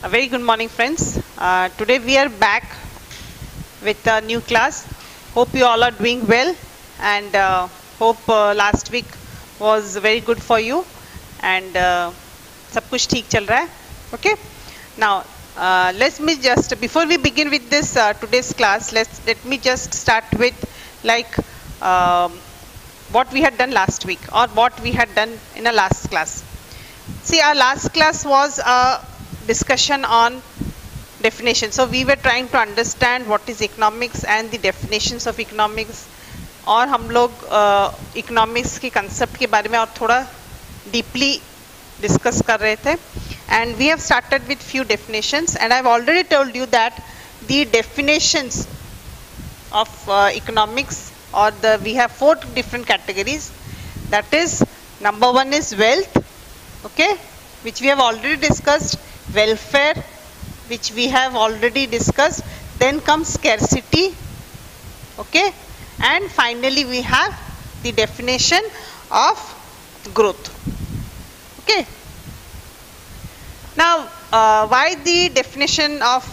A very good morning, friends. Today we are back with a new class. Hope you all are doing well, and hope last week was very good for you, and सब कुछ ठीक चल रहा है. Okay. Now let me just before we begin with this today's class, let me just start with like what we had done last week or what we had done in a last class. See, our last class was a discussion on definition. So we were trying to understand what is economics and the definitions of economics, और हम लोग economics के concept के बारे में और थोड़ा deeply discuss कर रहे थे. And we have started with few definitions, and I've already told you that the definitions of economics, or we have 4 different categories. That is, number 1 is wealth, okay, which we have already discussed. Welfare, which we have already discussed. Then comes scarcity, okay, and finally we have the definition of growth. Okay. Now why the definition of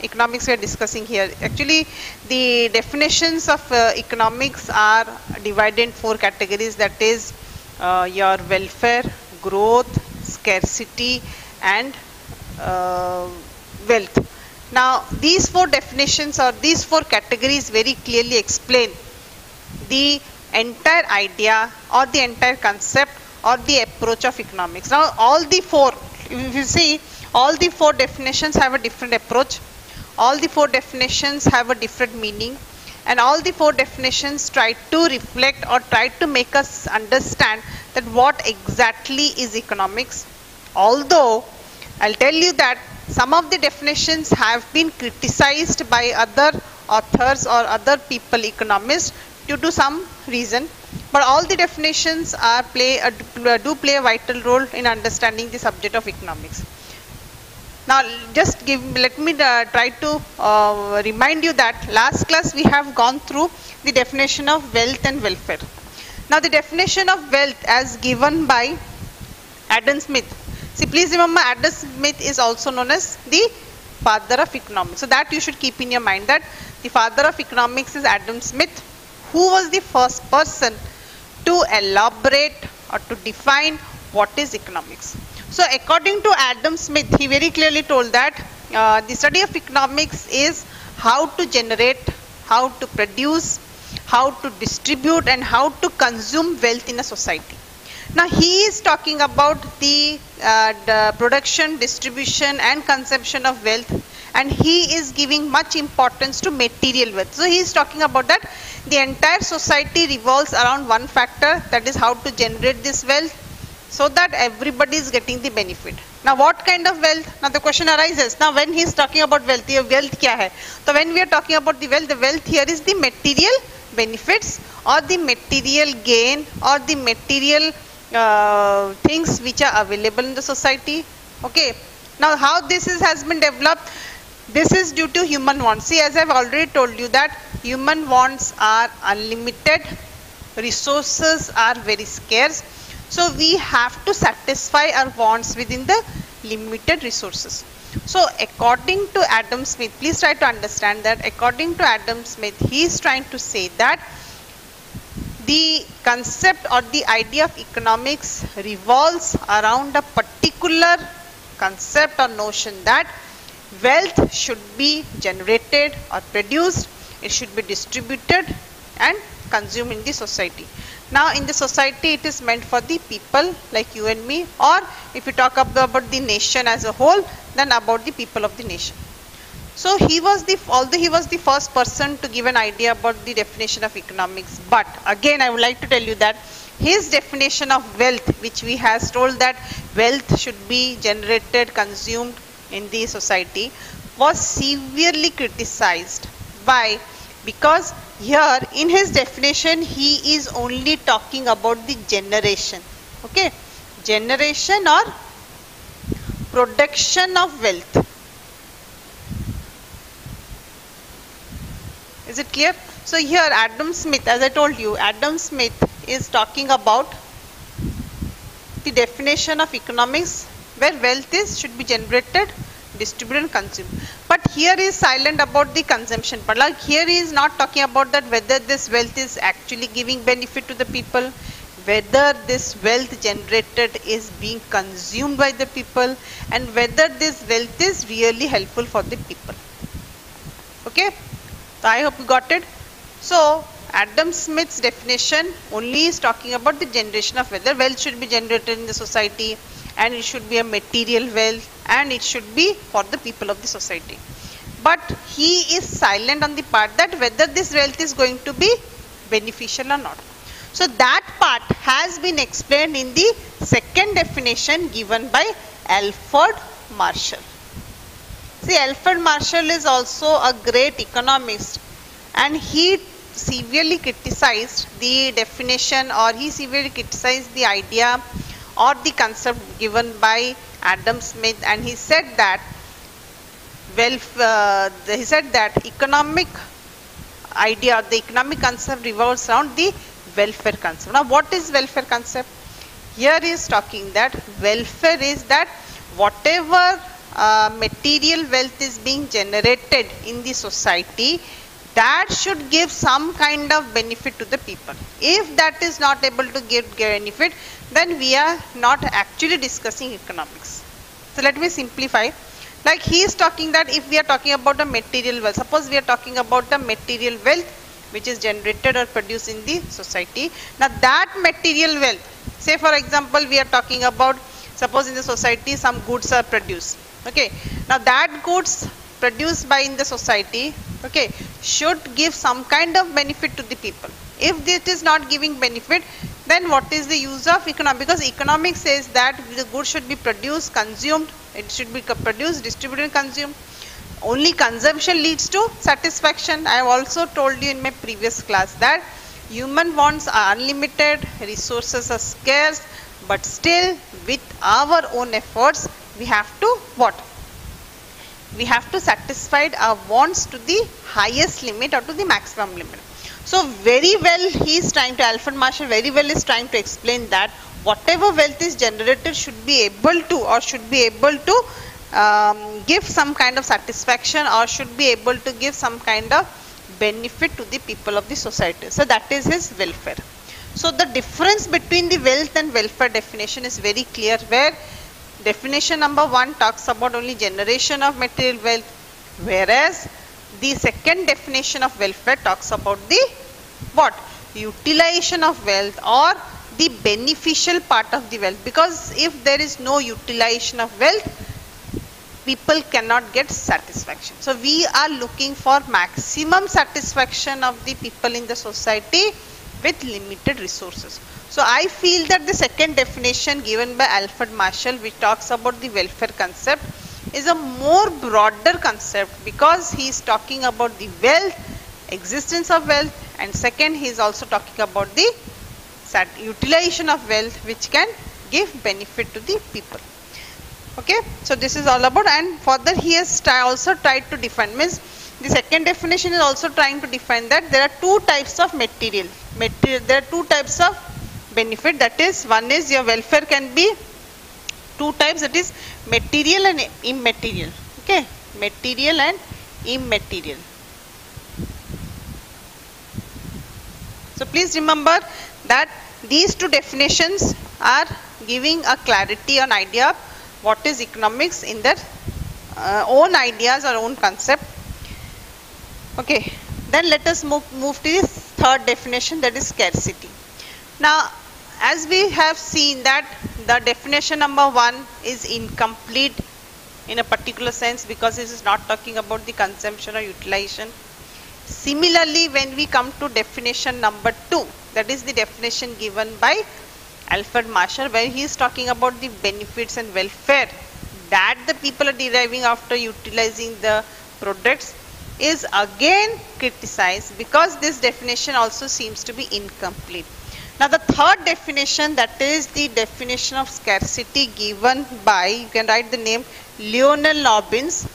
economics we are discussing here? Actually, the definitions of economics are divided in 4 categories. That is your welfare, growth, scarcity, and wealth. Now these 4 definitions or these 4 categories very clearly explain the entire idea or the entire concept or the approach of economics. Now all the 4, if you see, all the 4 definitions have a different approach, all the 4 definitions have a different meaning, and all the 4 definitions try to reflect or try to make us understand that what exactly is economics. Although I'll tell you that some of the definitions have been criticized by other authors or other people, economists, due to some reason, but all the definitions do play a vital role in understanding the subject of economics. Now let me try to remind you that last class we have gone through the definition of wealth and welfare. Now the definition of wealth as given by Adam Smith. See, please remember, Adam Smith is also known as the father of economics. So that you should keep in your mind, that the father of economics is Adam Smith, who was the first person to elaborate or to define what is economics. So according to Adam Smith, he very clearly told that the study of economics is how to generate, how to produce, how to distribute, and how to consume wealth in a society. Now he is talking about the production, distribution, and consumption of wealth, and he is giving much importance to material wealth. So he is talking about that the entire society revolves around one factor, that is how to generate this wealth so that everybody is getting the benefit. Now what kind of wealth? Now the question arises, now when he is talking about wealth, wealth kya hai? So when we are talking about the wealth here is the material benefits or the material gain or the material things which are available in the society. Okay. Now how this has been developed? This is due to human wants. See, as I have already told you that human wants are unlimited, resources are very scarce. So we have to satisfy our wants within the limited resources. So according to Adam Smith, please try to understand that according to Adam Smith, he is trying to say that the concept or the idea of economics revolves around a particular concept or notion that wealth should be generated or produced, it should be distributed and consumed in the society. Now in the society it is meant for the people like you and me, or if you talk about the nation as a whole, then about the people of the nation. So although he was the first person to give an idea about the definition of economics, but again I would like to tell you that his definition of wealth, which we has told that wealth should be generated, consumed in the society, was severely criticized. Why? Because here in his definition he is only talking about the generation, okay, generation or production of wealth. Is it clear? So here Adam Smith, as I told you, Adam Smith is talking about the definition of economics where wealth should be generated, distribute and consume. But here is silent about the consumption part. Like here he is not talking about that whether this wealth is actually giving benefit to the people, whether this wealth generated is being consumed by the people, and whether this wealth is really helpful for the people. Okay, so I hope you got it. So Adam Smith's definition only is talking about the generation of wealth. Wealth should be generated in the society, and it should be a material wealth, and it should be for the people of the society. But he is silent on the part that whether this wealth is going to be beneficial or not. So that part has been explained in the second definition given by Alfred Marshall. See, Alfred Marshall is also a great economist, and he severely criticized the definition, or he severely criticized the idea or the concept given by Adam Smith, and he said that economic idea, the economic concept revolves around the welfare concept. Now what is welfare concept? Here he is talking that welfare is that whatever material wealth is being generated in the society, that should give some kind of benefit to the people. If that is not able to give benefit, then we are not actually discussing economics. So let me simplify. Like he is talking that if we are talking about a material wealth, suppose we are talking about the material wealth which is generated or produced in the society. Now that material wealth, say for example we are talking about, suppose in the society some goods are produced. Okay, now that goods produced by in the society, okay, should give some kind of benefit to the people. If it is not giving benefit, then what is the use of economics? Because economics says that the goods should be produced, consumed, it should be produced, distributed and consumed. Only consumption leads to satisfaction. I have also told you in my previous class that human wants are unlimited, resources are scarce, but still with our own efforts we have to what? We have to satisfy our wants to the highest limit or to the maximum limit. So very well he is trying to, Alfred Marshall very well is trying to explain that whatever wealth is generated should be able to, or should be able to give some kind of satisfaction, or should be able to give some kind of benefit to the people of the society. So that is his welfare. So the difference between the wealth and welfare definition is very clear, where definition number 1 talks about only generation of material wealth, whereas the second definition of welfare talks about the what? Utilization of wealth, or the beneficial part of the wealth. Because if there is no utilization of wealth, people cannot get satisfaction. So we are looking for maximum satisfaction of the people in the society with limited resources. So I feel that the second definition given by Alfred Marshall, which talks about the welfare concept, is a more broader concept, because he is talking about the wealth, existence of wealth, and second he is also talking about the utilization of wealth which can give benefit to the people. Okay, so this is all about, and further he has also tried to define, means the second definition is also trying to define that there are two types of material, there are two types of benefit, that is, one is your welfare can be two types, that is material and immaterial. Okay, material and immaterial. So please remember that these two definitions are giving a clarity on idea of what is economics in their own ideas or own concept. Okay, then let us move to the third definition, that is scarcity. Now as we have seen that the definition number 1 is incomplete in a particular sense, because this is not talking about the consumption or utilization. Similarly, when we come to definition number 2, that is the definition given by Alfred Marshall, where he is talking about the benefits and welfare that the people are deriving after utilizing the products, is again criticized, because this definition also seems to be incomplete. Now the third definition, that is the definition of scarcity given by, you can write the name, Lionel Robbins.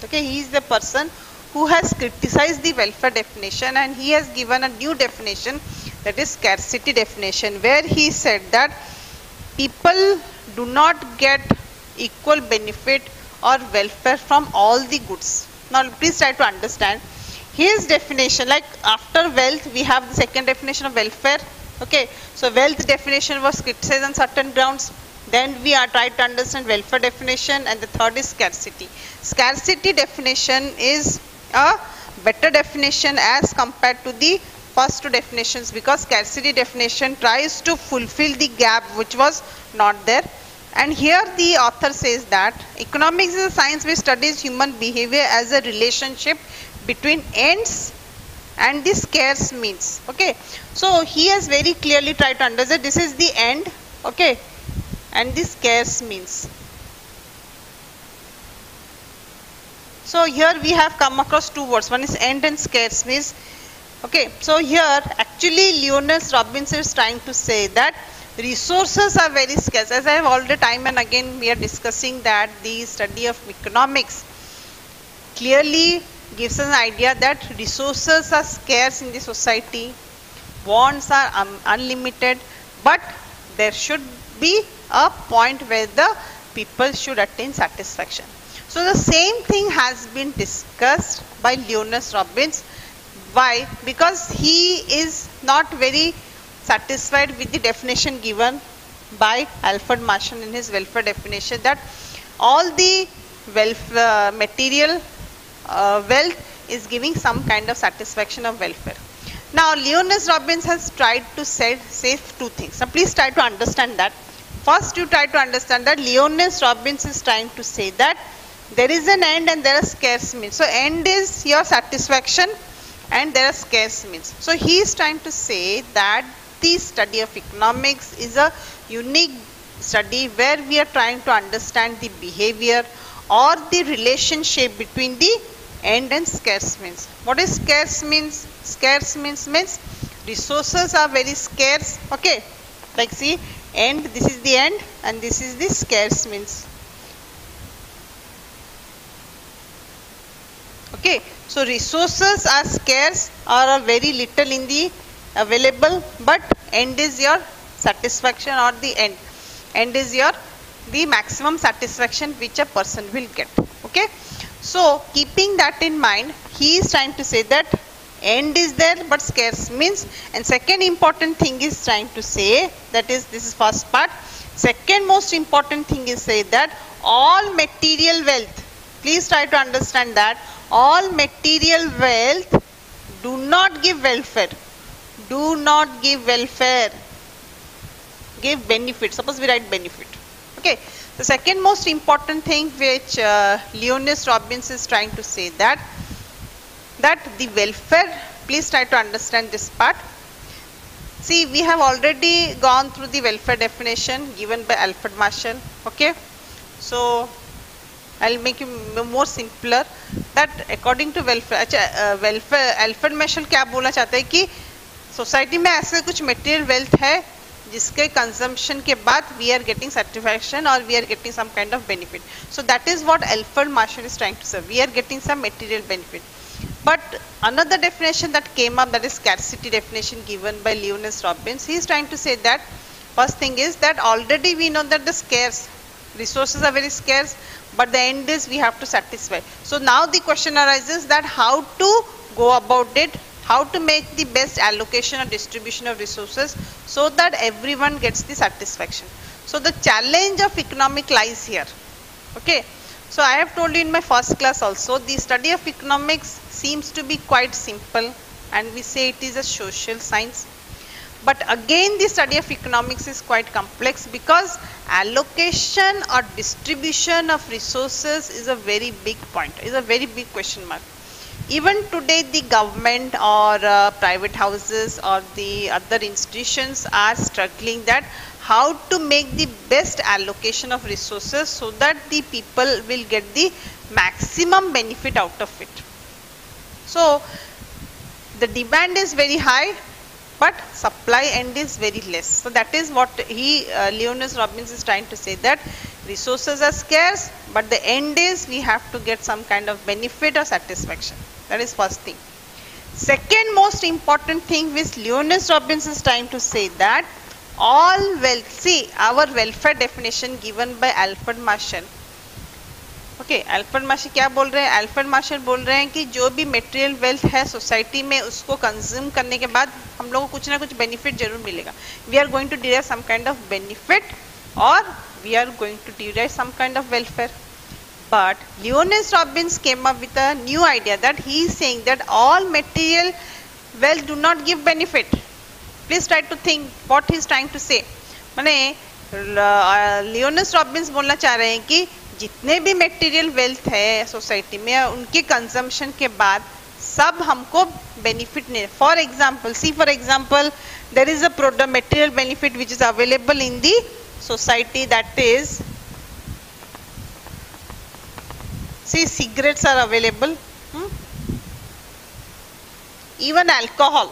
Okay, he is the person who has criticized the welfare definition, and he has given a new definition, that is scarcity definition, where he said that people do not get equal benefit or welfare from all the goods. Now please try to understand. His definition, like after wealth we have the second definition of welfare. Okay, so wealth definition was criticized on certain grounds. Then we are trying to understand welfare definition, and the third is scarcity. Scarcity definition is a better definition as compared to the first two definitions, because scarcity definition tries to fulfill the gap which was not there. And here the author says that economics is a science which studies human behavior as a relationship between ends and the scarce means. Okay, so he has very clearly tried to understand this is the end, okay, and the scarce means. So here we have come across two words, one is end and scarce means. Okay, so here actually Leonard Robbins is trying to say that resources are very scarce. As I have already time and again we are discussing that the study of economics clearly gives us an idea that resources are scarce in the society, wants are unlimited, but there should be a point where the people should attain satisfaction. So the same thing has been discussed by Leonard Robbins. Why? Because he is not very satisfied with the definition given by Alfred Marshall in his welfare definition, that all the material wealth is giving some kind of satisfaction of welfare. Now Leonard Robbins has tried to say two things. Now please try to understand that. First you try to understand that Leonard Robbins is trying to say that there is an end and there are scarce means. So end is your satisfaction and there are scarce means. So he is trying to say that the study of economics is a unique study where we are trying to understand the behavior or the relationship between the end and scarce means. What is scarce means? Scarce means resources are very scarce. Okay, like see, end, this is the end and this is the scarce means. Okay, so resources are scarce or are very little in the available, but end is your satisfaction or the end. End is your the maximum satisfaction which a person will get. Okay, so keeping that in mind, he is trying to say that end is there but scarce means. And second important thing is trying to say, that is, this is first part. Second most important thing is say that all material wealth, please try to understand that all material wealth do not give welfare. Do not give welfare. Give benefit. Suppose we write benefit. Okay. The second most important thing which Leonard Robbins is trying to say that the welfare, please try to understand this part. See, we have already gone through the welfare definition given by Alfred Marshall. Okay. So I'll make it more simpler, that according to welfare, welfare Alfred Marshall क्या बोलना चाहते हैं कि society में ऐसे कुछ material wealth है जिसके कंजम्पशन के बाद वी आर गेटिंग सेटिस्फैक्शन और we are getting some kind of benefit. So that is what Alfred Marshall is trying to say. We are getting some material benefit. But another definition that came up, that is scarcity definition given by Leonard Robbins. He is trying to say that first thing is that already we know that the scarce resources are very scarce, but the end is we have to satisfy. So now the question arises that how to go about it, how to make the best allocation or distribution of resources so that everyone gets the satisfaction. So the challenge of economic lies here. Okay. So I have told you in my first class also, the study of economics seems to be quite simple and we say it is a social science. But again the study of economics is quite complex because allocation or distribution of resources is a very big point, is a very big question mark. Even today the government or private houses or the other institutions are struggling that how to make the best allocation of resources so that the people will get the maximum benefit out of it. So the demand is very high, but supply end is very less. So that is what Leonard Robbins is trying to say, that resources are scarce, but the end is we have to get some kind of benefit or satisfaction. That is first thing. Second most important thing which Leonard Robbins is trying to say, that all wealth, see our welfare definition given by Alfred Marshall. Okay, Alfred Marshall क्या बोल रहे हैं? Alfred Marshall बोल रहे हैं कि जो भी मटेरियल वेल्थ है सोसाइटी में उसको कंज्यूम करने के बाद हम लोगों को कुछ ना कुछ बेनिफिट जरूर मिलेगा. We are going to derive some kind of benefit और we are going to derive some kind of welfare. But Leonard Robbins came up with a new idea that he is saying that all material wealth do not give benefit. Please try to think what he is trying to say. माने Leonard Robins बोलना चाह रहे हैं कि जितने भी material wealth है society में उनके कंजम्पशन के बाद सब हमको बेनिफिट नहीं. For example, see for example there is a product material benefit which is available in the society, that is, see cigarettes are available, even alcohol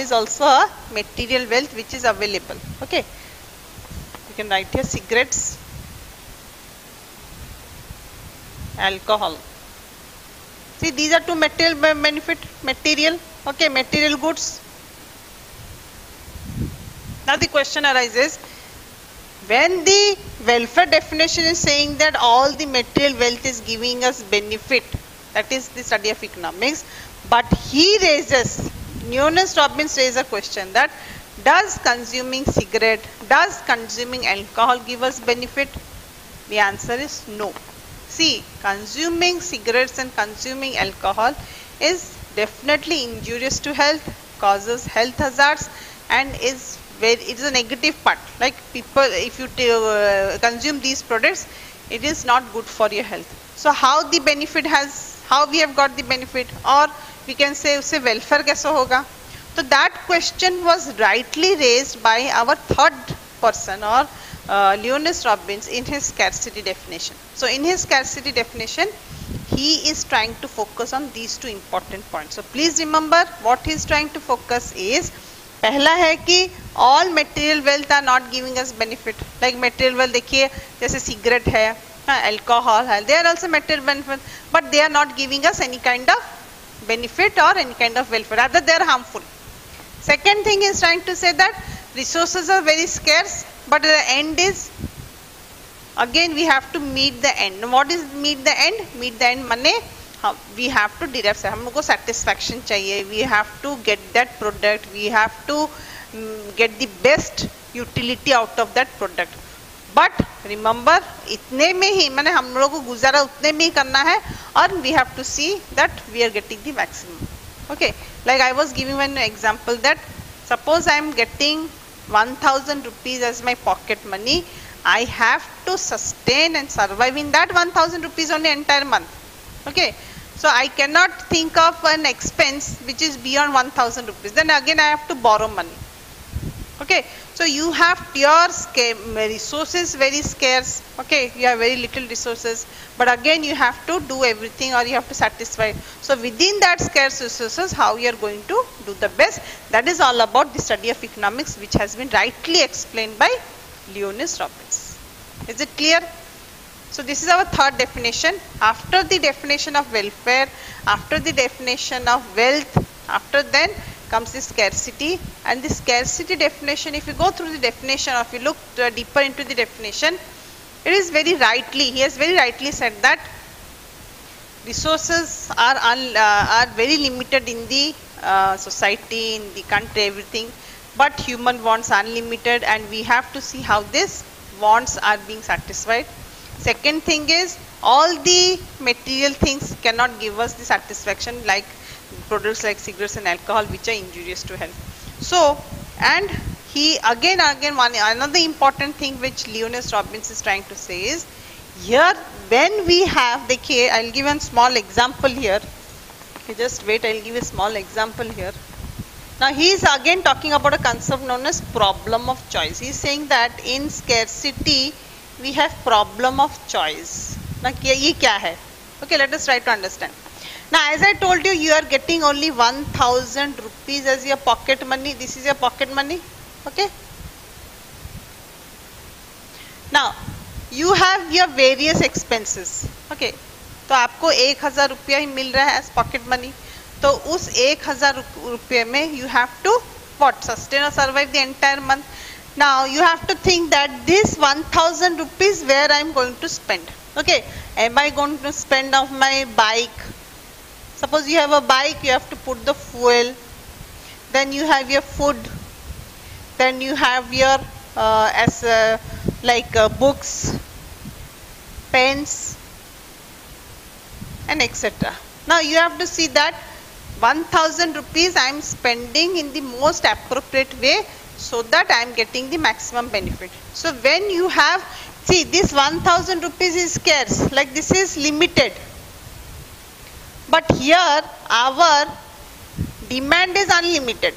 is also a material wealth which is available. Okay, you can write here cigarettes, alcohol. See, these are two material benefit, material, okay, material goods. Now the question arises, when the welfare definition is saying that all the material wealth is giving us benefit, that is the study of economics, but he raises, Leonard Robbins raises a question that does consuming cigarette, does consuming alcohol give us benefit? The answer is no. See, consuming cigarettes and consuming alcohol is definitely injurious to health, causes health hazards, and is where it is a negative part. Like people, if you consume these products, it is not good for your health. So how the benefit has, how we have got the benefit, or we can say usse welfare kaise hoga? So that question was rightly raised by our third person, or Leonard Robbins, in his scarcity definition. So in his scarcity definition, he is trying to focus on these two important points. So please remember what he is trying to focus is, पहला है कि all material wealth are not giving us benefit. Like material wealth देखिए, जैसे cigarette है, alcohol है, they are also material benefit, but they are not giving us any kind of benefit or any kind of welfare, rather they are harmful. Second thing is trying to say that resources are very scarce, but the end is, again we have to meet the end. What is meet the end? Meet the end माने we have to derive, हम लोग को satisfaction चाहिए, we have to get that product, we have to get the best utility out of that product. But remember, इतने में ही माने हम लोग को गुजारा उतने में ही करना है, और we have to see that we are getting the maximum. Okay, like I was giving one example that suppose I am getting 1000 rupees as my pocket money, I have to sustain and survive in that 1000 rupees only entire month. Okay, so I cannot think of an expense which is beyond 1000 rupees. Then again I have to borrow money. Okay, so you have your resources very scarce. Okay, you have very little resources, but again you have to do everything, or you have to satisfy. So within that scarce resources, how you are going to do the best, that is all about the study of economics, which has been rightly explained by Leonard Robbins. Is it clear? So this is our third definition. After the definition of welfare, after the definition of wealth, after then comes the scarcity. And the scarcity definition, if you go through the definition, or if you look deeper into the definition, it is very rightly, he has very rightly said that resources are very limited in the society, in the country, everything, but human wants are unlimited, and we have to see how these wants are being satisfied. Second thing is, all the material things cannot give us the satisfaction, like products like cigarettes and alcohol, which are injurious to health. So, and he again another important thing which Leonard Robbins is trying to say is, here when we have, देखिए, I'll give a small example here. Okay, just wait, I'll give a small example here. Now he is again talking about a concept known as problem of choice. He is saying that in scarcity we have problem of choice. Now ये क्या है? Okay, let us try to understand. Now as I told you, you are getting only 1000 rupees as your pocket money. This is your pocket money. Okay. Now you have your various expenses. Okay. तो आपको 1000 रुपया ही मिल रहा है as pocket money. तो उस 1000 रुपये में you have to what, sustain or survive the entire month. Now you have to think that this 1000 rupees where I am going to spend. Okay, am I going to spend on my bike? Suppose you have a bike, you have to put the fuel, then you have your food, then you have your books, pens, and etc. Now you have to see that 1000 rupees I am spending in the most appropriate way so that I am getting the maximum benefit. So when you have, see, this 1000 rupees is scarce, like this is limited. But here our demand is unlimited.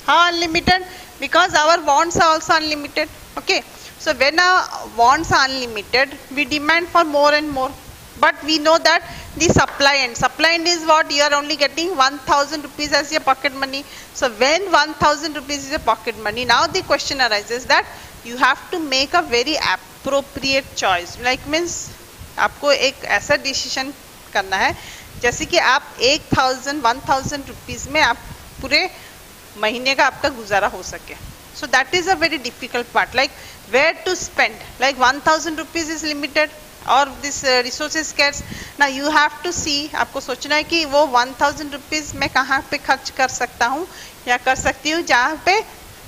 How unlimited? Because our wants are also unlimited. Okay. So when our wants are unlimited, we demand for more and more. But we know that the supply end is what? You are only getting 1000 rupees as your pocket money. So when 1000 rupees is your pocket money, now the question arises that you have to make a very appropriate choice. Like means आपको एक ऐसा decision करना है जैसे कि आप 1000 rupees में आप पूरे महीने का आपका गुजारा हो सके. So that is a very difficult part. Like where to spend? Like 1000 rupees is limited or this resource is scarce. Now you have to see, आपको सोचना है कि वो 1000 rupees मैं कहाँ पे खर्च कर सकता हूँ या कर सकती हूँ जहाँ पे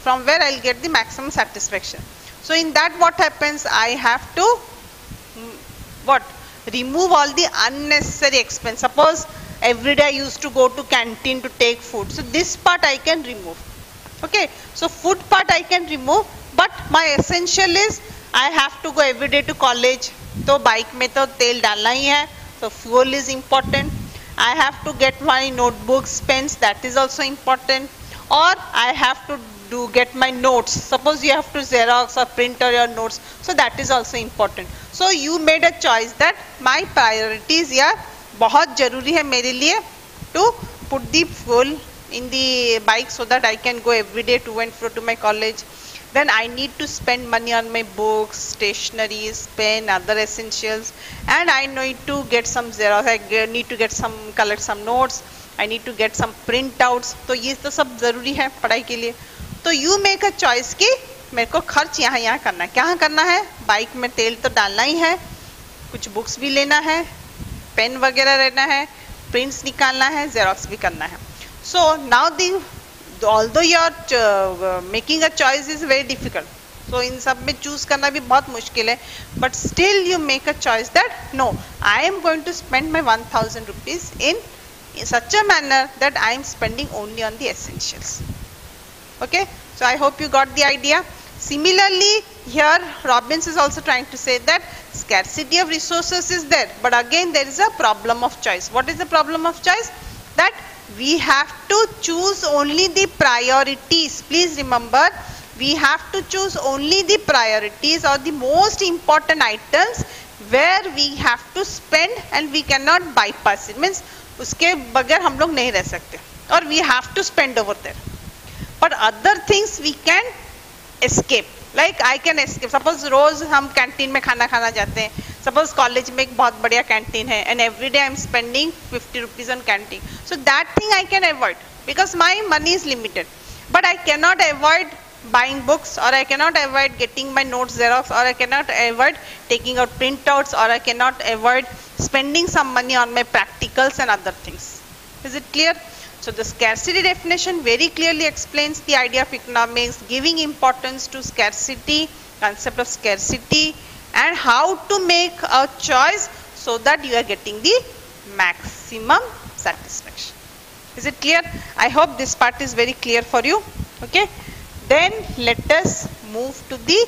from where I'll get the maximum satisfaction. So in that what happens, I have to remove all the unnecessary expense. Suppose every day I used to go to canteen to take food, so this part I can remove. Okay, so food part I can remove, but my essential is I have to go every day to college, तो bike में तो तेल डालना ही है, so fuel is important. I have to get my notebooks, pens, that is also important. Or I have to get my notes. Suppose you have to Xerox or print your notes, so that is also important. So you made a choice that my priorities here बहुत जरूरी है मेरे लिए to put the fuel in the bike so that I can go every day to and fro to my college. Then I need to spend money on my books, stationeries, pen, other essentials, and I need to get some Xerox. I need to get some, collect some notes. I need to get some printouts. तो ये तो सब जरूरी है पढ़ाई के लिए. तो you make a choice कि मेरे को खर्च यहाँ करना है. क्या करना है? बाइक में तेल तो डालना ही है, कुछ बुक्स भी लेना है, पेन वगैरह रहना है, प्रिंट्स निकालना है, जेरोक्स भी करना है. So now although you are making a choice is very difficult. So इन सब में choose करना भी बहुत मुश्किल है. But still you make a choice that no, I am going to spend my 1000 rupees in such a manner that I am spending only on the essentials. Okay, so I hope you got the idea. Similarly, here Robbins is also trying to say that scarcity of resources is there, but again there is a problem of choice. What is the problem of choice? That we have to choose only the priorities. Please remember, we have to choose only the priorities or the most important items where we have to spend and we cannot bypass it. Means उसके बगैर हम लोग नहीं रह सकते और we have to spend over there. But other things we can escape. Like I can escape. Suppose रोज हम canteen में खाना खाना जाते हैं. Suppose कॉलेज में एक बहुत बढ़िया कैंटीन है and every day I am spending 50 rupees on canteen. So that thing I can avoid because my money is limited. But I cannot avoid buying books, or I cannot avoid getting my notes Xerox, or I cannot avoid taking out printouts, or I cannot avoid spending some money on my practicals and other things. Is it clear? So the scarcity definition very clearly explains the idea of economics, giving importance to scarcity, concept of scarcity, and how to make a choice so that you are getting the maximum satisfaction. Is it clear? I hope this part is very clear for you. Okay. Then let us move to the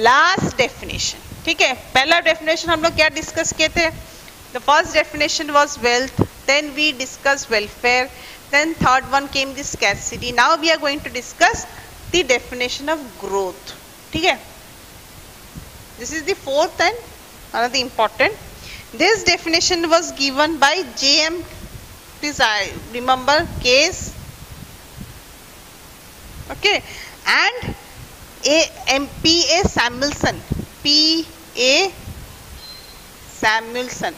last definition. ठीक है, पहला definition हम लोग क्या discuss किए थे? The first definition was wealth. Then we discussed welfare. Then third one came the scarcity. Now we are going to discuss the definition of growth. ठीक है? This is the fourth and another important. This definition was given by J.M. Please remember Case. Okay, and P.A. Samuelson. P.A. Samuelson.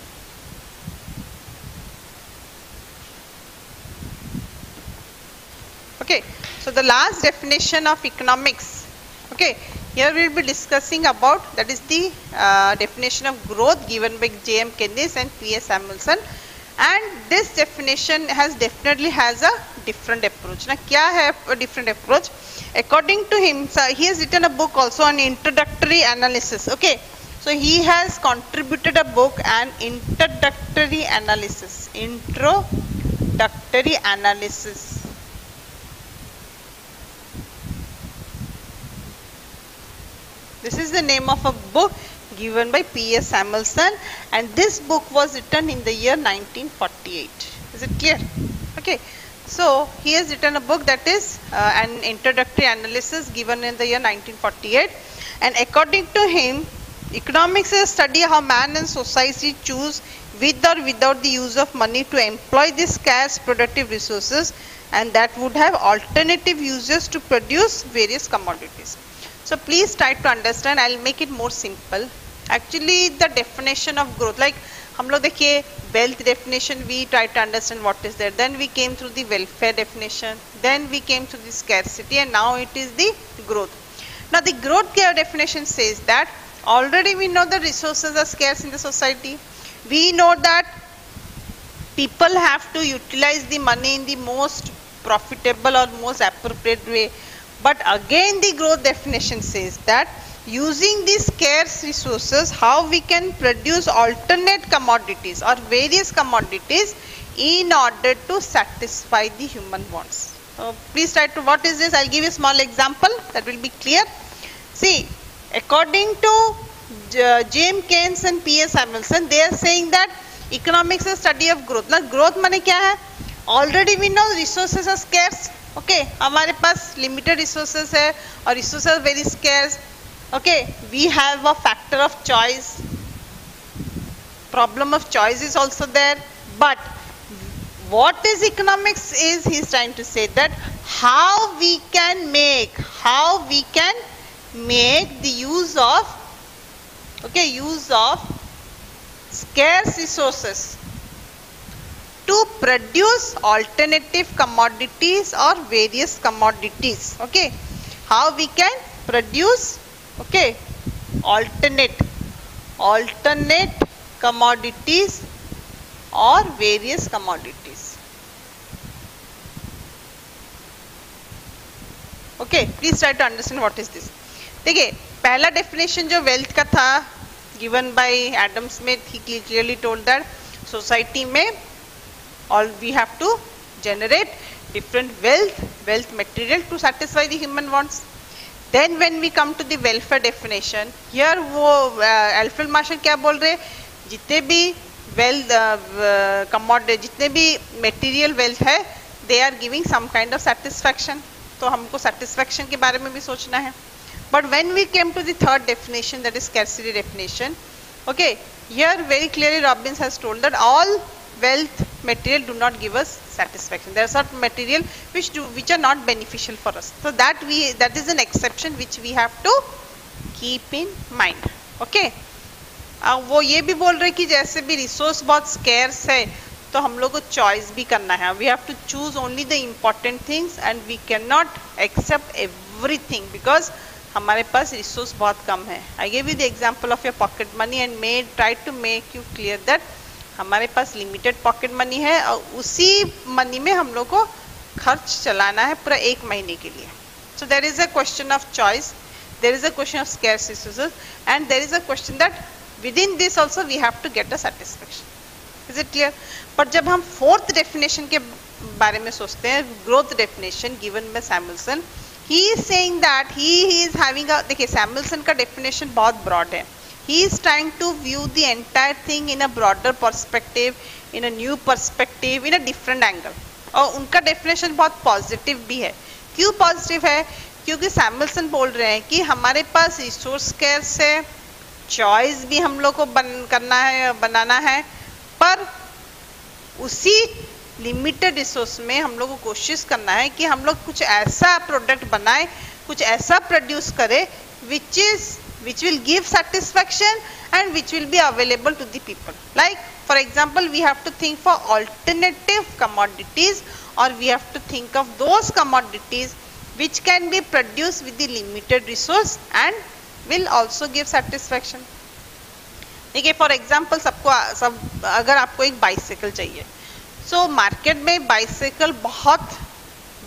Okay, so the last definition of economics, okay, here we will be discussing about, that is the definition of growth given by J.M. Keynes and P.S. Samuelson, and this definition definitely has a different approach. Now, क्या है a different approach? According to him, he has written a book also on introductory analysis. Okay, so he has contributed a book on introductory analysis. Introductory analysis. This is the name of a book given by P.S. Samuelson, and this book was written in the year 1948. Is it clear? Okay. So he has written a book that is an introductory analysis given in the year 1948, and according to him, economics is a study how man and society choose with or without the use of money to employ these scarce productive resources, and that would have alternative uses to produce various commodities. So please try to understand. I'll make it more simple. Actually, the definition of growth, like हम लोग देखिए wealth definition, we try to understand what is there. Then we came through the welfare definition. Then we came to the scarcity, and now it is the growth. Now the growth definition says that already we know the resources are scarce in the society. We know that people have to utilize the money in the most profitable or most appropriate way. But again, the growth definition says that using these scarce resources, how we can produce alternate commodities or various commodities in order to satisfy the human wants. So please try to, what is this? I'll give you a small example that will be clear. See, according to J.M. Keynes and P.S. Samuelson, they are saying that economics is a study of growth. Now growth माने क्या है? Already we know resources are scarce. Okay, हमारे पास limited resources है और resources are very scarce. Okay, we have a factor of choice. Problem of choice is also there. But what is economics is, he is trying to say that how we can make the use of scarce resources to produce alternative commodities or various commodities. Okay, how we can produce, okay, alternate commodities or various commodities. Okay, please try to understand what is this. देखिए, पहला definition जो wealth का था given by Adam Smith, he clearly told that society में all we have to generate different wealth material to satisfy the human wants. Then when we come to the welfare definition, here वो Alfred Marshall क्या बोल रहे, जितने भी wealth commodity, जितने भी material wealth है, they are giving some kind of satisfaction. तो हमको satisfaction के बारे में भी सोचना है. But when we came to the third definition, that is scarcity definition, okay, here very clearly Robbins has told that all wealth material do not give us satisfaction. There are certain material which are not beneficial for us. So that is an exception which we have to keep in mind. Okay. वो ये भी बोल रहे कि जैसे भी resource बहुत scarce है, तो हम लोग को choice भी करना है. We have to choose only the important things and we cannot accept everything because हमारे पास resource बहुत कम है. I gave you the example of your pocket money and try to make you clear that हमारे पास limited pocket money है और उसी money में हम लोग को खर्च चलाना है पूरा एक महीने के लिए. So there is a question of choice, there is a question of scarce resources and there is a question that within this also we have to get a satisfaction. Is it clear? पर जब हम fourth definition के बारे में सोचते हैं, growth definition given by Samuelson, he is saying that he is having a, देखिए Samuelson का डेफिनेशन बहुत ब्रॉड है. He is trying to view the entire thing in a broader perspective, in a new perspective, in a different angle. और उनका definition बहुत positive भी है. क्यों positive है? क्योंकि सैमुएल्सन बोल रहे हैं कि हमारे पास resource scarce है, choice भी हम लोग को बनाना है, पर उसी limited resource में हम लोग को कोशिश करना है कि हम लोग कुछ ऐसा product बनाए, कुछ ऐसा produce करें which will give satisfaction and which will be available to the people. Like for example, we have to think for alternative commodities, or we have to think of those commodities which can be produced with the limited resource and will also give satisfaction. देखिए for example अगर आपको एक bicycle चाहिए, सो market में bicycle बहुत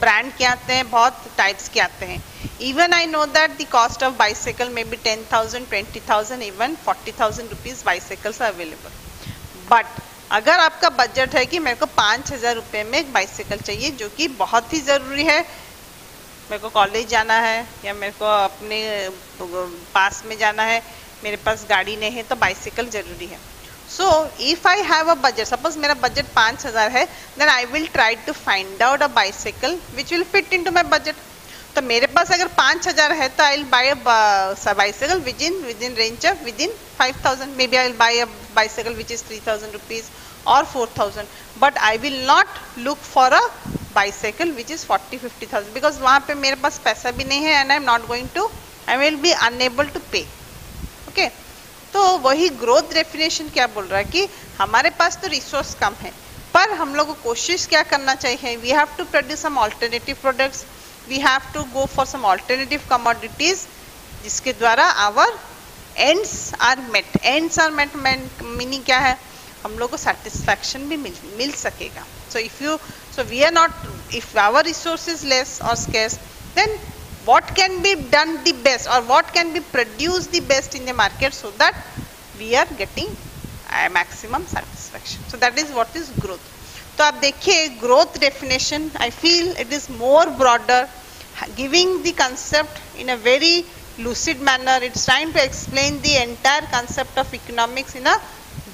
brand के आते हैं, बहुत टाइप्स के आते हैं. Even I know that the cost of bicycle may be 10,000, 20,000, even 40,000 rupees bicycles are available. But अगर आपका बजट है कि मेरे को 5,000 रुपये में एक बाइसिकल चाहिए जो कि बहुत ही ज़रूरी है, मेरे को कॉलेज जाना है या मेरे को अपने पास में जाना है, मेरे पास गाड़ी नहीं है, तो बाइसिकल जरूरी है. So if I have a budget, suppose मेरा बजट 5,000 है, then I will try to find out a bicycle which will fit into my budget. तो मेरे पास अगर 5,000 है तो I will buy a bicycle within range of within 5,000. Maybe I will buy a bicycle which is 3,000 rupees और 4,000. But I will not look for a bicycle which is 40-50,000 because वहाँ पे मेरे पास पैसा भी नहीं है and I am not going to, I will be unable to pay. Okay, तो वही ग्रोथ डेफिनेशन क्या बोल रहा है कि हमारे पास तो रिसोर्स कम है, पर हम लोग को कोशिश क्या करना चाहिए, we have to produce some alternative products, we have to go for some alternative commodities जिसके द्वारा our ends are met. Ends are met meaning क्या है, हम लोग को सेटिस्फैक्शन भी मिल सकेगा. So if you, so we are not, if our resource is less or scarce, then what can be done the best or what can be produced the best in the market so that we are getting a maximum satisfaction. So that is what is growth. तो आप देखिए growth definition, I feel it is more broader, giving the concept in a very lucid manner. It's trying to explain the entire concept of economics in a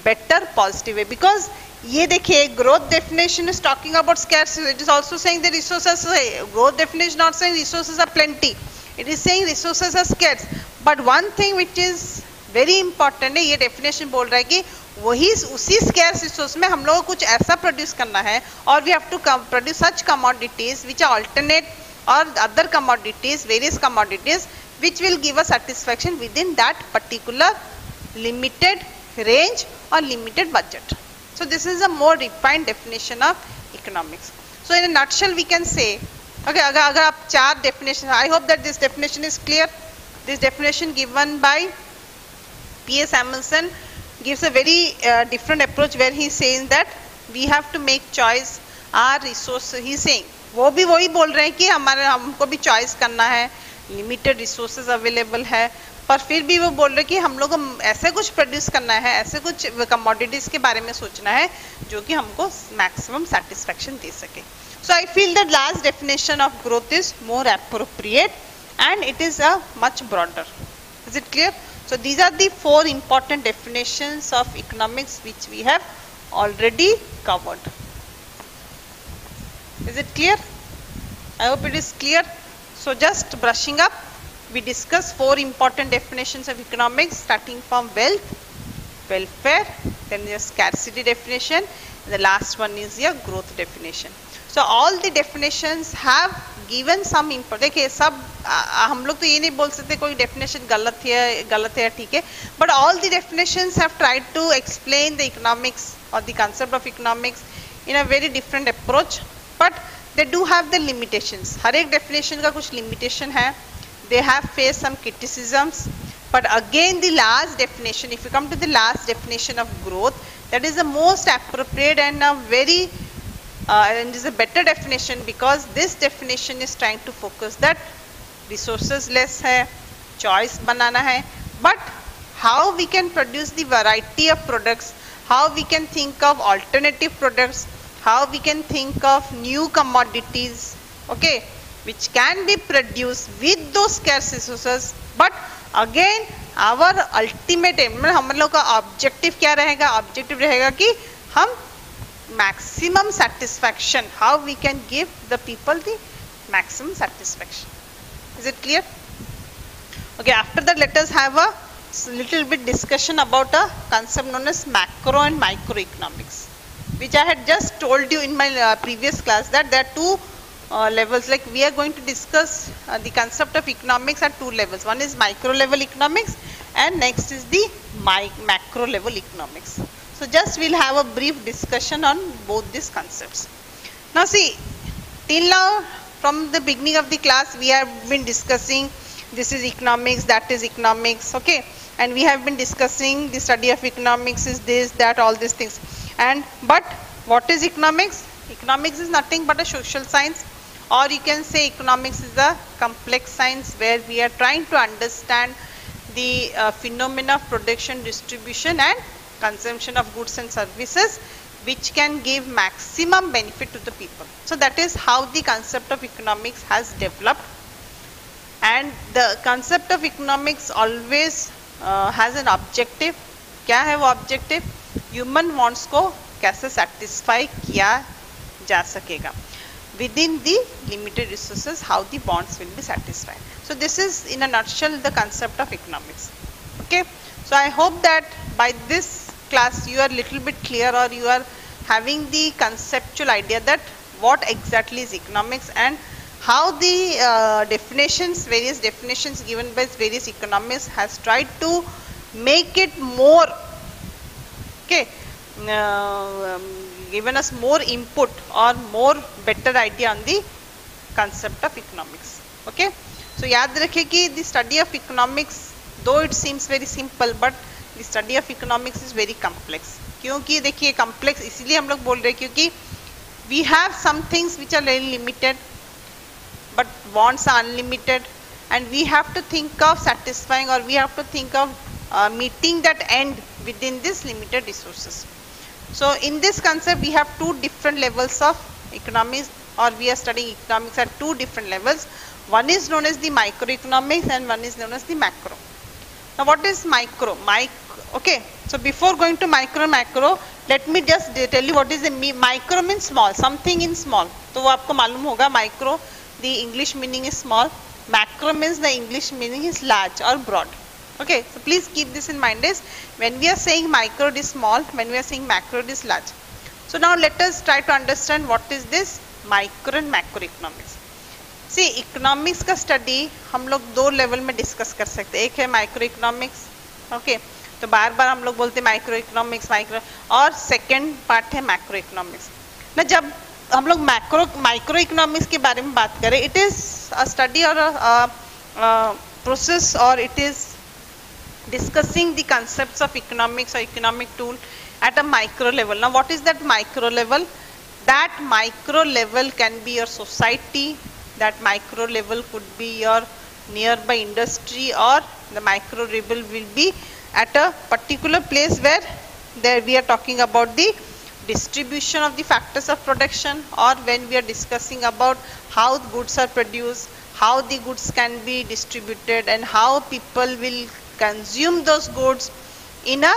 better positive way, because ये देखिए growth definition is talking about scarcity. It is also saying the resources, growth definition not saying resources are plenty, it is saying resources are scarce. But one thing which is very important है, ये definition बोल रहा है कि वही उसी scarce resource में हम लोग को कुछ ऐसा produce करना है, और we have to produce such commodities which are alternate or other commodities, various commodities which will give a satisfaction within that particular limited range or limited budget. So this is a more refined definition of economics. So in a nutshell we can say, okay, अगर आप चार definition, I hope that this definition is clear. This definition given by P.S. Samuelson gives a very different approach where he says that we have to make choice our resources. He is saying वो भी वही बोल रहे हैं कि हमको भी choice करना है, limited resources available है, पर फिर भी वो बोल रहे कि हम लोग को ऐसे कुछ प्रोड्यूस करना है, ऐसे कुछ कमोडिटीज के बारे में सोचना है जो कि हमको मैक्सिमम सेटिस्फैक्शन दे सके. So I feel that last definition of growth is more appropriate and it is a much broader. Is it clear? So these are the 4 important definitions of economics which we have already covered. Is it clear? I hope it is clear. So just brushing up, we discuss 4 important definitions of economics, starting from wealth, welfare, then your scarcity definition, and the last one is your growth definition. So all the definitions have given some important. देखिए सब हम लोग तो ये नहीं बोल सकते कोई definition गलत है ठीक है, but all the definitions have tried to explain the economics or the concept of economics in a very different approach, but they do have the limitations. हर एक definition का कुछ limitation है. They have faced some criticisms, but again the last definition, if you come to the last definition of growth, that is the most appropriate and a very and is a better definition, because this definition is trying to focus that resources less है, choice बनाना है, but how we can produce the variety of products, how we can think of alternative products, how we can think of new commodities, okay, which can be produced with those scarce resources. But again our ultimate aim, हम लोग का objective क्या रहेगा? Objective रहेगा कि हम maximum satisfaction, how we can give the people the maximum satisfaction. Is it clear? Okay, after that let us have a little bit discussion about a concept known as macro and microeconomics, which I had just told you in my previous class that there are 2 levels. Like we are going to discuss the concept of economics at 2 levels. One is micro level economics and next is the macro level economics. So just we'll have a brief discussion on both these concepts. Now see, till now from the beginning of the class we have been discussing this is economics, that is economics, okay, and we have been discussing the study of economics is this, that, all these things. And but what is economics? Economics is nothing but a social science, or you can say economics is a complex science where we are trying to understand the phenomena of production, distribution and consumption of goods and services which can give maximum benefit to the people. So that is how the concept of economics has developed, and the concept of economics always has an objective. क्या है वो objective? Human wants को कैसे satisfy किया जा सकेगा within the limited resources, how the wants will be satisfied. So this is in a nutshell the concept of economics. Okay, so I hope that by this class you are little bit clear, or you are having the conceptual idea that what exactly is economics and how the definitions, various definitions given by various economists has tried to make it more, okay, given us more input or more better idea on the concept of economics. Okay, so याद रखिए कि the study of economics, though it seems very simple, but the study of economics is very complex. क्योंकि देखिए complex इसलिए हम लोग बोल रहे हैं क्योंकि we have some things which are very limited, but wants are unlimited, and we have to think of satisfying, or we have to think of meeting that end within this limited resources. So in this concept we have two different levels of economics, or we are studying economics at two different levels. One is known as the microeconomics and one is known as the macro. Now what is micro? Okay, so before going to micro and macro, let me just tell you what is the micro means small, something in small. तो वो आपको मालूम होगा micro, the English meaning is small. Macro means the English meaning is large or broad. Okay, so please keep this in mind, is when we are saying micro it is small, when we are saying macro it is large. So now let us try to understand what is this micro and macro economics. See, economics का study हम लोग दो level में discuss कर सकते हैं. एक है micro economics, okay, तो बार बार हम लोग बोलते हैं माइक्रो इकोनॉमिक्स माइक्रो, और सेकेंड पार्ट है मैक्रो इकोनॉमिक्स ना. जब हम लोग माइक्रो इकोनॉमिक्स के बारे में बात करें, इट इज अ स्टडी और प्रोसेस, और it is discussing the concepts of economics or economic tool at a micro level. Now what is that micro level? That micro level can be your society, that micro level could be your nearby industry, or the micro level will be at a particular place where there we are talking about the distribution of the factors of production, or when we are discussing about how goods are produced, how the goods can be distributed, and how people will consume those goods in a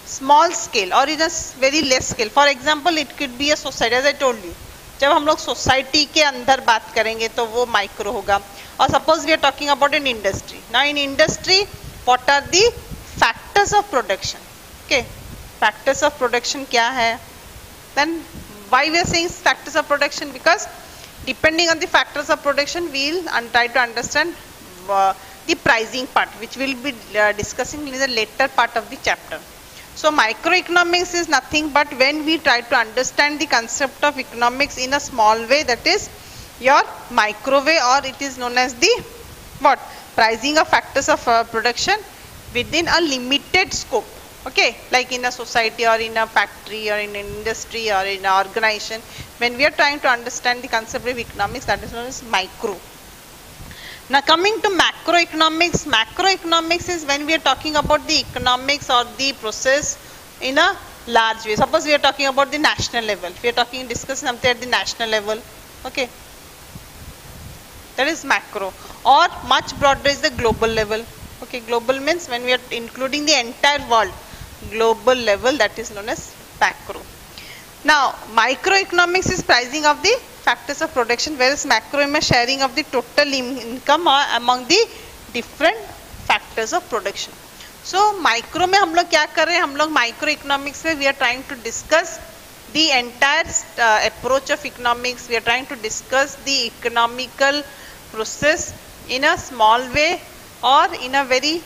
small scale or in a very less scale. For example, it could be a society, as I told you. जब हम लोग society के अंदर बात करेंगे तो वो micro होगा. और suppose we are talking about an industry. Now in industry what are the factors of production? Okay, factors of production क्या है? Then why we are saying factors of production? Because depending on the factors of production we will try to understand the pricing part, which we will be discussing in the later part of the chapter. So microeconomics is nothing but when we try to understand the concept of economics in a small way, that is your micro way, or it is known as the what? Pricing of factors of production within a limited scope. Okay, like in a society or in a factory or in an industry or in an organization, when we are trying to understand the concept of economics, that is known as micro. Now coming to macroeconomics, macroeconomics is when we are talking about the economics or the process in a large way. Suppose we are talking about the national level, we are discussing something at the national level, okay, that is macro. Or much broader is the global level. Okay, global means when we are including the entire world, global level, that is known as macro. Now microeconomics is pricing of the factors of production, whereas macro is sharing of the total income among the different factors of production. So micro में हम लोग क्या कर रहे हैं, हम लोग microeconomics में we are trying to discuss the entire approach of economics. We are trying to discuss the economical process in a small way or in a very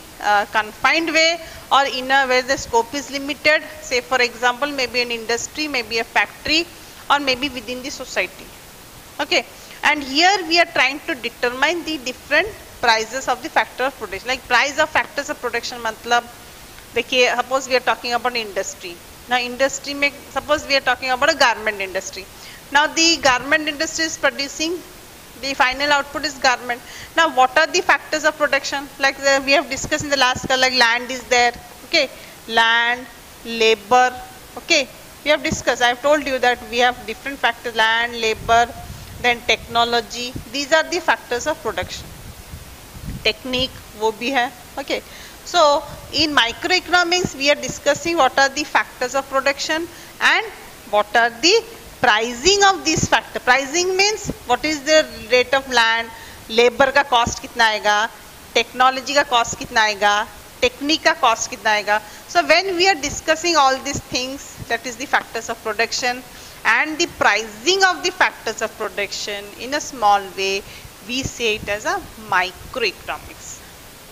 confined way, or in a where the scope is limited, say for example maybe an industry, maybe a factory, or maybe within the society. Okay, and here we are trying to determine the different prices of the factor of production. Like price of factors of production matlab देखिए, suppose we are talking about industry. Now industry में suppose we are talking about a garment industry. Now the garment industry is producing, the final output is garment. Now what are the factors of production? Like we have discussed in the last class, like land is there, okay, land, labor, okay, we have discussed. I have told you that we have different factors, land, labor, then technology. These are the factors of production. Technique वो भी है, okay. So in microeconomics we are discussing what are the factors of production and what are the pricing of these factors. Pricing means what is the rate of land, labor का cost कितना आएगा, technology का cost कितना आएगा, technique का cost कितना आएगा. So when we are discussing all these things, that is the factors of production and the pricing of the factors of production in a small way, we say it as a microeconomics.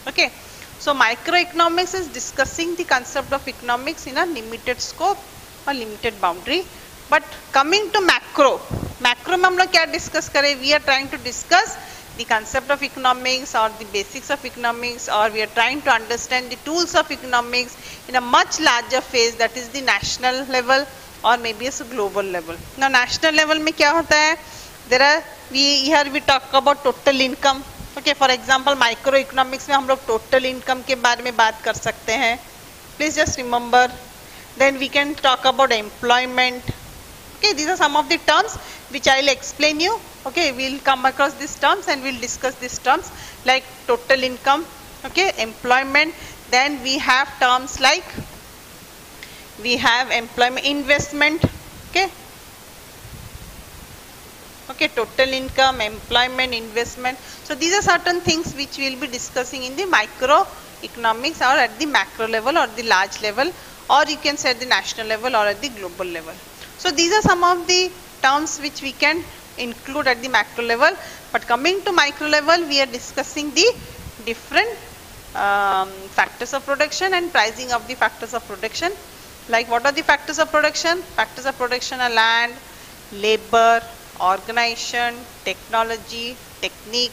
Okay. So microeconomics is discussing the concept of economics in a limited scope or limited boundary. But coming to macro, macro में हम लोग क्या discuss करें? We are trying to discuss the concept of economics or the basics of economics, or we are trying to understand the tools of economics in a much larger phase, that is the national level or maybe a global level. Now national level में क्या होता है? There are here we talk about total income. Okay, for example microeconomics में हम लोग total income के बारे में बात कर सकते हैं. Please just remember. Then we can talk about employment. Okay, these are some of the terms which I will explain you. Okay, we will come across these terms and we will discuss these terms like total income, okay, employment. Then we have terms like we have employment, investment, okay. Okay, total income, employment, investment. So these are certain things which we will be discussing in the microeconomics or at the macro level or the large level, or you can say at the national level or at the global level. So these are some of the terms which we can include at the macro level. But coming to micro level, we are discussing the different factors of production and pricing of the factors of production. Like what are the factors of production? Factors of production are land, labor, organisation, technology, technique.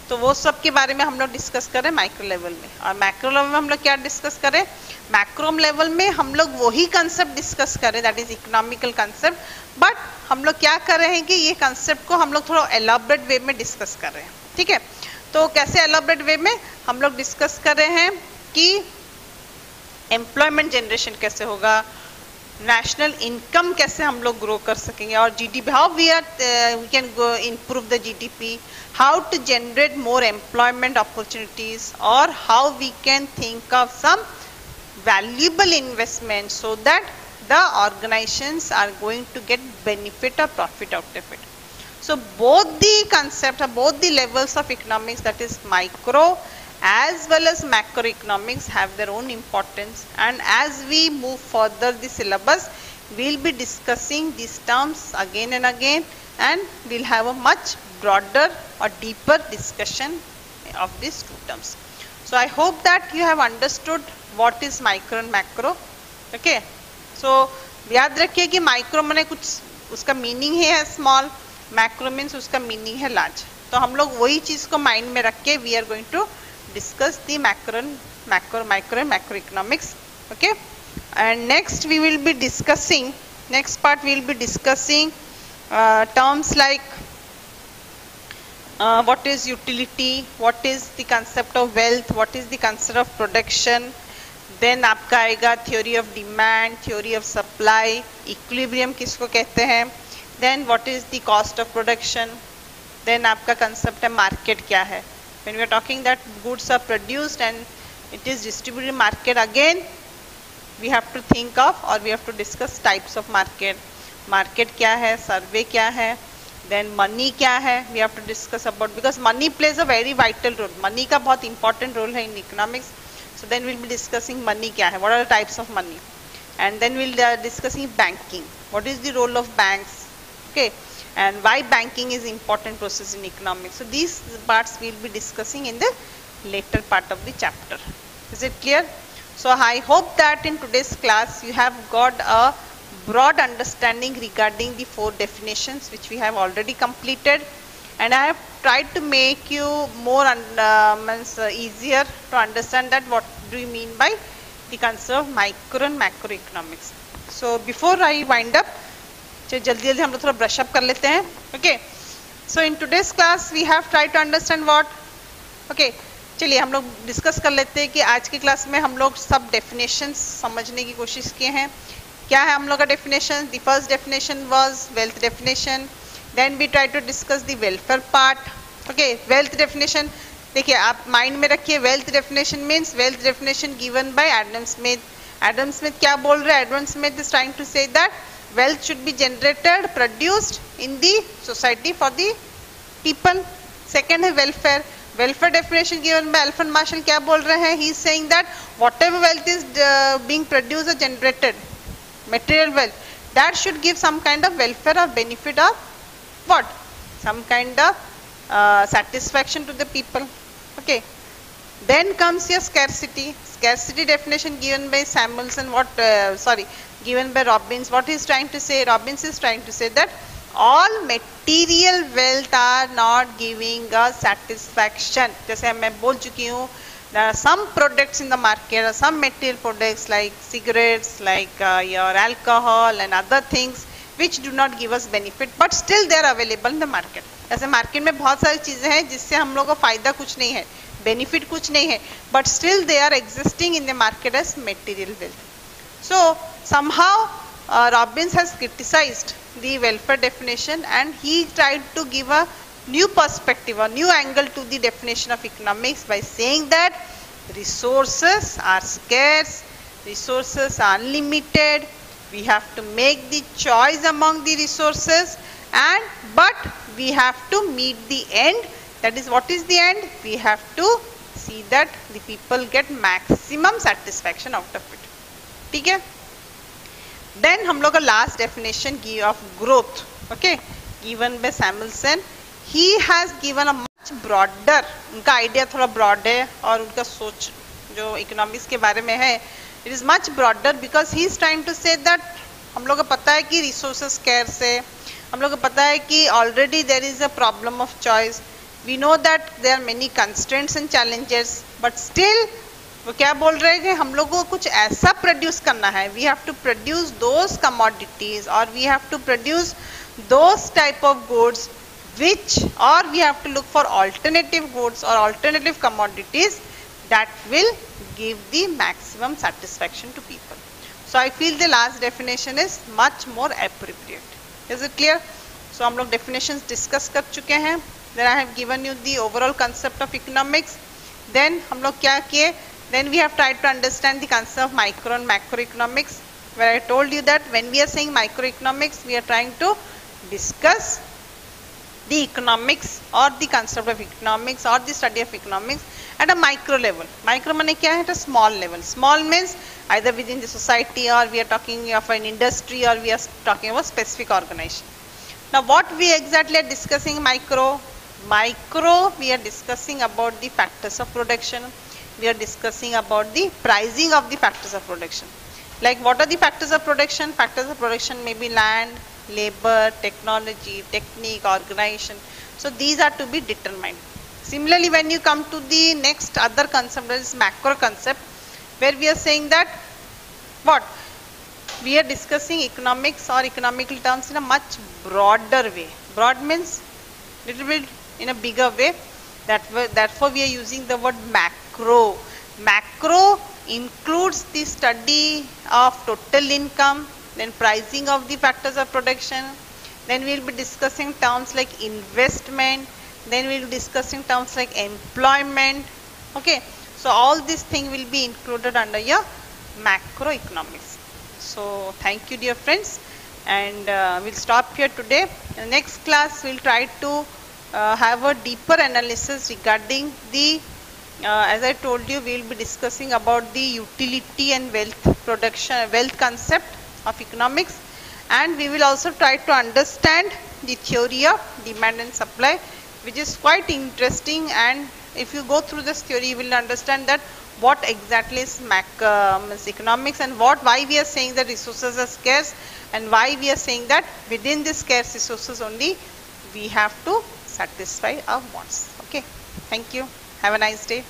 तो वो सब के बारे में हम लोग discuss करें micro level में. और मैक्रो लेवल में हम लोग क्या डिस्कस करें? मैक्रो लेवल में हम लोग वही कंसेप्ट डिस्कस करें, that is economical concept. But हम लोग क्या कर रहे हैं कि ये कंसेप्ट को हम लोग थोड़ा एलाबरेट वे में डिस्कस कर रहे हैं. ठीक है, तो कैसे एलाबरेट वे में हम लोग डिस्कस कर रहे हैं कि एम्प्लॉयमेंट जनरेशन कैसे होगा, नेशनल इनकम कैसे हम लोग ग्रो कर सकेंगे, और GDP, how we can improve the GDP, how to generate more employment opportunities, or how we can think of some valuable investment so that the organizations are going to get benefit or profit out of it. So both the concepts or both the levels of economics, that is micro as well as macroeconomics, have their own importance, and as we move further the syllabus, we will be discussing these terms again and again, and we will have a much broader or deeper discussion of these two terms. So I hope that you have understood what is micro and macro. Okay, so याद रखिए कि micro मैंने कुछ उसका meaning है small, macro means उसका meaning है large. तो हम लोग वही चीज को माइंड में रख के we are going to discuss the micro and macroeconomics. Okay, and next we will be discussing, next part we will be discussing terms like what is utility, what is the concept of wealth, what is the concept of production. Then आपका आएगा theory of demand, theory of supply, equilibrium किसको कहते हैं. Then what is the cost of production. Then आपका concept है market क्या है. When we are talking that goods are produced and it is distributed in market, again we have to think of or we have to discuss types of market. Market क्या है, survey क्या है, then money क्या है, we have to discuss about, because money plays a very vital role. Money का बहुत important role है in economics. So then we'll be discussing money क्या है, what are the types of money, and then we'll discussing banking, what is the role of banks. Okay, and why banking is important process in economics. So these parts we'll be discussing in the later part of the chapter. Is it clear? So I hope that in today's class you have got a broad understanding regarding the 4 definitions which we have already completed, and I have tried to make you more easier to understand that what do you mean by the concept of micro and macroeconomics. So before I wind up, जल्दी हम लोग थोड़ा brush up कर लेते हैं. Okay. So in today's class we have tried to understand what. Okay. चलिए हम लोग डिस्कस कर लेते हैं कि आज की क्लास में हम लोग सब डेफिनेशंस समझने की कोशिश किए हैं. क्या है हम लोग का definition? The first definition was wealth definition. Then we try to discuss the welfare part. Okay, wealth definition देखिए आप माइंड में रखिए. Wealth definition means wealth definition given by Adam Smith. Adam Smith क्या बोल रहे हैं? Adam Smith is trying to say that wealth should be generated, produced in the society for the people. Second है welfare. Welfare definition given by Alfred Marshall क्या बोल रहे हैं? He is saying that whatever wealth is being produced or generated, material wealth, that should give some kind of welfare or benefit or what? Some kind of satisfaction to the people. Okay. Then comes your scarcity. Scarcity definition given by Samuelson. Given by Robbins. What he is trying to say? Robbins is trying to say that all material wealth are not giving us satisfaction. जैसे मैं बोल चुकी हूँ, there are some products in the market, some material products like cigarettes, like your alcohol and other things which do not give us benefit, but still they are available in the market. जैसे market में बहुत सारी चीजें हैं जिससे हम लोगों को फायदा कुछ नहीं है, benefit कुछ नहीं है, but still they are existing in the market as material wealth. So somehow Robbins has criticized the welfare definition and he tried to give a new perspective, a new angle to the definition of economics by saying that resources are scarce, resources are unlimited, we have to make the choice among the resources, but we have to meet the end. That is, what is the end? We have to see that the people get maximum satisfaction out of it. ठीक है. Then हम लोग का last definition of growth, okay, given by Samuelson. He has given a much broader, उनका idea थोड़ा broad है और उनका सोच जो economics के बारे में है, it is much broader because he is trying to say that हम लोग को पता है कि resources scarce है, हम लोग को पता है कि already there is a problem of choice. We know that there are many constraints and challenges, but still वो क्या बोल रहे हैं कि हम लोगों को कुछ ऐसा प्रोड्यूस करना है. We have to produce those commodities और we have to produce those type of goods which, or we have to look for alternative goods or alternative commodities that will give the maximum satisfaction to people. So I feel the last definition is much more appropriate. Is it clear? So हम लोग definitions discuss कर चुके हैं. Then I have given you the overall concept of economics. Then हम लोग क्या किए? Then we have tried to understand the concept of micro and macroeconomics, where I told you that when we are saying microeconomics, we are trying to discuss the economics or the concept of economics or the study of economics at a micro level. Micro means क्या है? At a small level. Small means either within the society, or we are talking of an industry, or we are talking about specific organization. Now what we exactly are discussing micro? Micro, we are discussing about the factors of production. We are discussing about the pricing of the factors of production. Like what are the factors of production? Factors of production may be land, labor, technology, technique, organization. So these are to be determined. Similarly, when you come to the next other concept, that is macro concept, where we are saying that what? We are discussing economics or economical terms in a much broader way. Broad means little bit in a bigger way. Therefore, we are using the word macro. Macro includes the study of total income, then pricing of the factors of production. Then we will be discussing terms like investment. Then we will be discussing terms like employment. Okay. So all these things will be included under your macroeconomics. So thank you, dear friends, and we'll stop here today. In the next class, we'll try to have a deeper analysis regarding the as I told you, we will be discussing about the utility and wealth concept of economics, and we will also try to understand the theory of demand and supply, which is quite interesting and if you go through this theory, you will understand that what exactly is economics, and why we are saying that resources are scarce, and why we are saying that within the scarce resources only we have to satisfy our wants. Okay, thank you. Have a nice day.